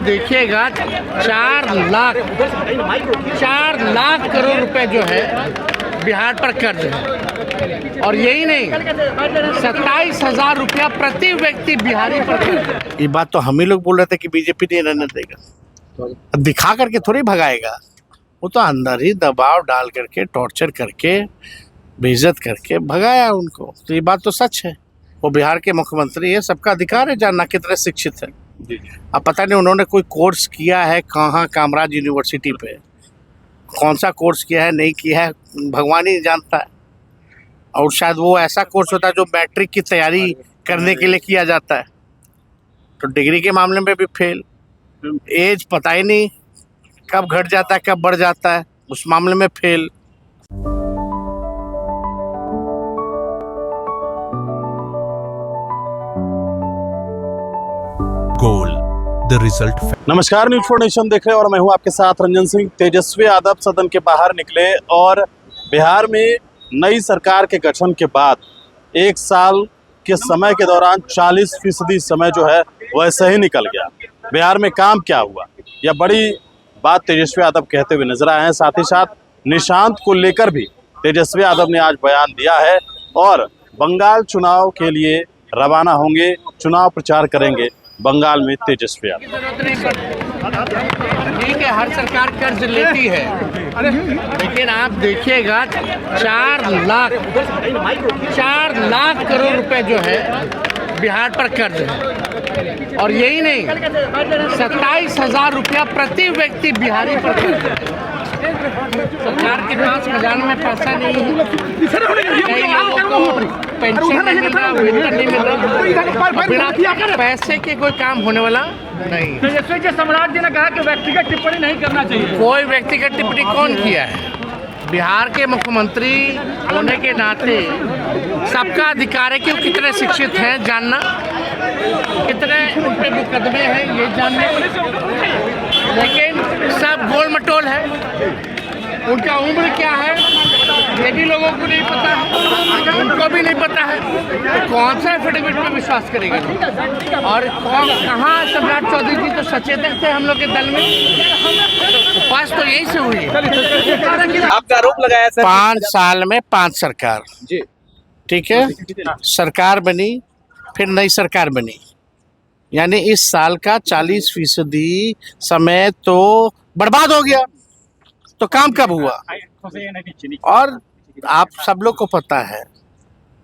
देखिएगा 4 लाख करोड़ रुपए जो है बिहार पर कर्ज है, और यही नहीं 27,000 रुपया प्रति व्यक्ति बिहारी पर कर्ज है। ये बात तो हम ही लोग बोल रहे थे कि बीजेपी नहीं रहने देगा, दिखा करके थोड़ी भगाएगा। वो तो अंदर ही दबाव डाल करके, टॉर्चर करके, बेइज्जत करके भगाया उनको। तो ये बात तो सच है। वो बिहार के मुख्यमंत्री है, सबका अधिकार है जानना कितने शिक्षित है। अब पता नहीं उन्होंने कोई कोर्स किया है कहाँ, कामराज यूनिवर्सिटी पे कौन सा कोर्स किया है, नहीं किया है, भगवान ही जानता है। और शायद वो ऐसा कोर्स होता है जो मैट्रिक की तैयारी करने के लिए किया जाता है, तो डिग्री के मामले में भी फेल। एज पता ही नहीं कब घट जाता है, कब बढ़ जाता है, उस मामले में फेल। Goal the result. नमस्कार, न्यूज़ 4 नेशन देख रहे हैं और मैं हूं आपके साथ रंजन सिंह। तेजस्वी यादव सदन के बाहर निकले और बिहार में नई सरकार के गठन के बाद 1 साल के समय के दौरान 40% समय जो है वैसे ही निकल गया। बिहार में काम क्या हुआ, यह बड़ी बात तेजस्वी यादव कहते हुए नजर आए हैं। साथ ही साथ निशांत को लेकर भी तेजस्वी यादव ने आज बयान दिया है और बंगाल चुनाव के लिए रवाना होंगे, चुनाव प्रचार करेंगे बंगाल में तेजस्वी यादव। ठीक है, हर सरकार कर्ज लेती है, लेकिन आप देखिएगा 4 लाख करोड़ रुपए जो है बिहार पर कर्ज है, और यही नहीं 27,000 रुपया प्रति व्यक्ति बिहारी पर कर्ज है। सरकार के पास खजाने में पैसा नहीं है, कई लोगों को पेंशन नहीं मिल रहा, वेतन नहीं मिल रहा, बिना पैसे के कोई काम होने वाला नहीं। तेजस्वी जी सम्राट जी ने कहा कि व्यक्तिगत टिप्पणी नहीं करना चाहिए। कोई व्यक्तिगत टिप्पणी कौन किया है? बिहार के मुख्यमंत्री होने के नाते सबका अधिकार है कि वो कितने शिक्षित हैं जानना, कितने उन पे मुकदमे हैं ये जानना, लेकिन सब गोल मटोल है। उनका उम्र क्या है ये भी लोगों को नहीं पता है, उनको भी नहीं पता है, तो कौन सा एफिडेविट पे विश्वास करेगा? और कहाँ सम्राट चौधरी जी तो सचेतक थे हम लोग के दल में, तो पास तो यही से हुई है। आपका आरोप लगाया सर 5 साल में 5 सरकार जी, ठीक है, सरकार बनी, फिर नई सरकार बनी, यानी इस साल का 40% समय तो बर्बाद हो गया। तो काम कब हुआ? और आप सब लोग को पता है,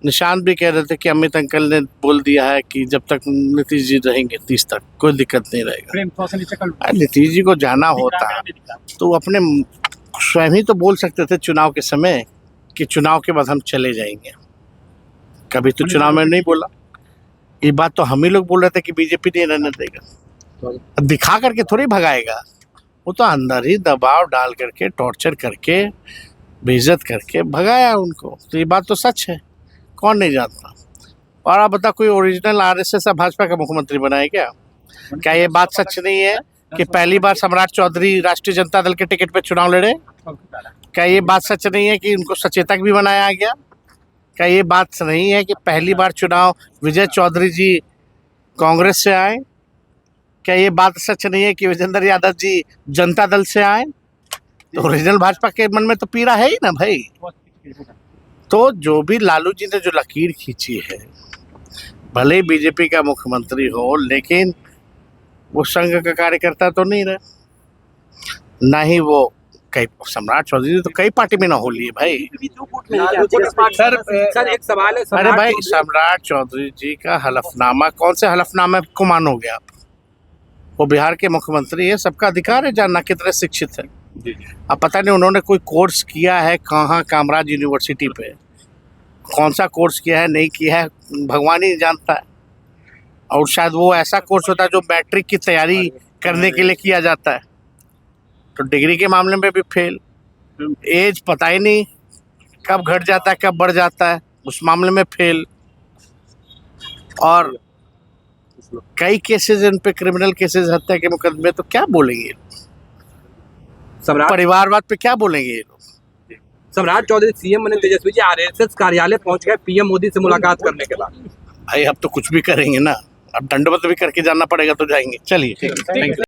निशांत भी कह रहे थे कि अमित अंकल ने बोल दिया है कि जब तक नीतीश जी रहेंगे 30 तक कोई दिक्कत नहीं रहेगा। नीतीश जी को जाना होता तो अपने स्वयं ही तो बोल सकते थे चुनाव के समय कि चुनाव के बाद हम चले जाएंगे। कभी तो चुनाव में नहीं बोला। ये बात तो हम ही लोग बोल रहे थे कि बीजेपी नहीं रहने देगा, दिखा करके थोड़ी भगाएगा। वो तो अंदर ही दबाव डाल करके, टॉर्चर करके, बेइज्जत करके भगाया उनको। तो ये बात तो सच है, कौन नहीं जानता। और आप बता, कोई ओरिजिनल आरएसएस भाजपा का मुख्यमंत्री बनाए क्या? क्या ये बात सच नहीं है कि पहली बार सम्राट चौधरी राष्ट्रीय जनता दल के टिकट पे चुनाव लड़े? क्या ये बात सच नहीं है कि उनको सचेतक भी बनाया गया? क्या ये बात नहीं है कि पहली बार चुनाव विजय चौधरी जी कांग्रेस से आए? क्या ये बात सच नहीं है कि विजेंद्र यादव जी जनता दल से आए? तो ओरिजिनल भाजपा के मन में तो पीड़ा है ही ना भाई। तो जो भी लालू जी ने जो लकीर खींची है, भले ही बीजेपी का मुख्यमंत्री हो, लेकिन वो संघ का कार्यकर्ता तो नहीं रहे, ना ही वो कई सम्राट चौधरी तो कई पार्टी में ना हो लिए भाई। सर एक सवाल है। अरे भाई, सम्राट चौधरी जी का हलफनामा, कौन से हलफनामे को मानोगे आप? वो बिहार के मुख्यमंत्री है, सबका अधिकार है जानना कितने शिक्षित है। अब पता नहीं उन्होंने कोई कोर्स किया है कहाँ, कामराज यूनिवर्सिटी पे कौन सा कोर्स किया है, नहीं किया है, भगवान ही जानता है। और शायद वो ऐसा कोर्स होता है जो मैट्रिक की तैयारी करने के लिए किया जाता है, तो डिग्री के मामले में भी फेल। एज पता ही नहीं कब घट जाता है, कब बढ़ जाता है, उस मामले में फेल। और कई केसेस इन पे, क्रिमिनल केसेस, हत्या के मुकदमे, तो क्या बोलेंगे परिवारवाद पे, क्या बोलेंगे ये लोग? सम्राट चौधरी सीएम बने, तेजस्वी जी आरएसएस कार्यालय पहुंच गए पीएम मोदी से मुलाकात करने के बाद। भाई अब तो कुछ भी करेंगे ना, अब दंडवत भी करके जाना पड़ेगा तो जाएंगे। चलिए, थैंक यू।